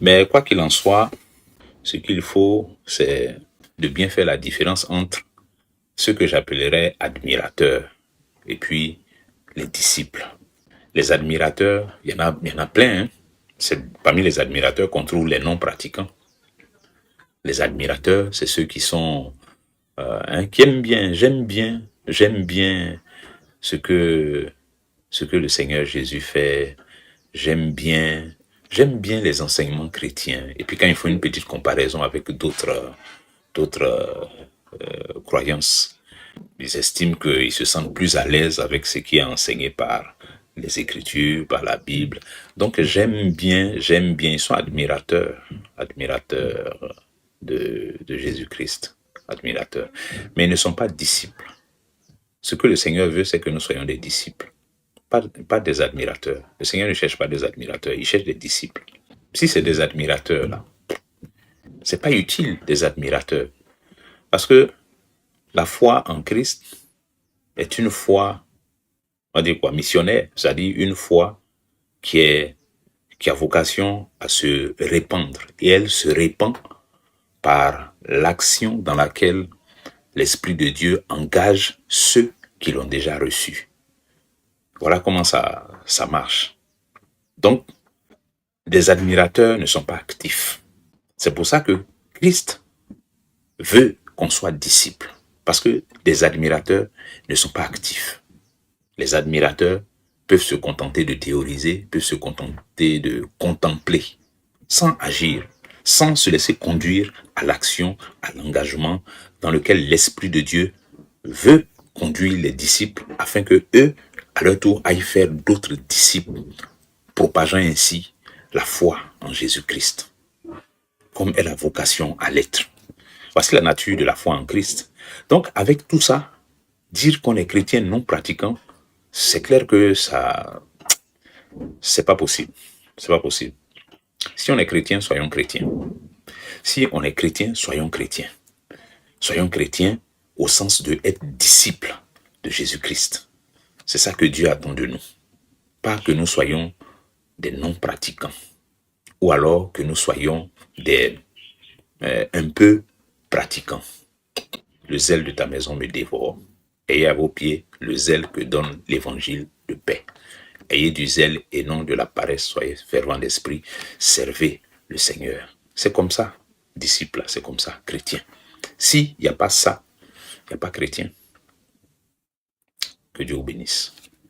Mais quoi qu'il en soit, ce qu'il faut, c'est de bien faire la différence entre ce que j'appellerais admirateurs et puis les disciples. Les admirateurs, il y en a plein. Hein. C'est parmi les admirateurs qu'on trouve les non-pratiquants. Les admirateurs, c'est ceux qui sont, qui aiment bien, j'aime bien ce que, ce que le Seigneur Jésus fait. J'aime bien, j'aime bien les enseignements chrétiens. Et puis quand il faut une petite comparaison avec d'autres croyances, ils estiment qu'ils se sentent plus à l'aise avec ce qui est enseigné par les Écritures, par la Bible. Donc j'aime bien, ils sont admirateurs de Jésus-Christ, admirateurs. Mais ils ne sont pas disciples. Ce que le Seigneur veut, c'est que nous soyons des disciples, pas des admirateurs. Le Seigneur ne cherche pas des admirateurs, il cherche des disciples. Si c'est des admirateurs, là, c'est pas utile des admirateurs. Parce que la foi en Christ est une foi, on va dire quoi, missionnaire, c'est-à-dire une foi qui a vocation à se répandre. Et elle se répand par l'action dans laquelle l'Esprit de Dieu engage ceux qui l'ont déjà reçu. Voilà comment ça marche. Donc, des admirateurs ne sont pas actifs. C'est pour ça que Christ veut qu'on soit disciple. Parce que des admirateurs ne sont pas actifs. Les admirateurs peuvent se contenter de théoriser, peuvent se contenter de contempler, sans agir, sans se laisser conduire à l'action, à l'engagement dans lequel l'Esprit de Dieu veut conduire les disciples afin que eux, à leur tour, aillent faire d'autres disciples, propageant ainsi la foi en Jésus-Christ, comme elle a vocation à l'être. Voici la nature de la foi en Christ. Donc, avec tout ça, dire qu'on est chrétien non pratiquant, c'est clair que ça, c'est pas possible. C'est pas possible. Si on est chrétien, soyons chrétiens. Si on est chrétien, soyons chrétiens. Soyons chrétiens au sens de être disciples de Jésus-Christ. C'est ça que Dieu attend de nous. Pas que nous soyons des non-pratiquants. Ou alors que nous soyons un peu pratiquants. Le zèle de ta maison me dévore. Ayez à vos pieds le zèle que donne l'évangile de paix. Ayez du zèle et non de la paresse. Soyez fervents d'esprit. Servez le Seigneur. C'est comme ça, disciple, c'est comme ça, chrétien. S'il n'y a pas ça, il n'y a pas chrétien. Que Dieu vous bénisse.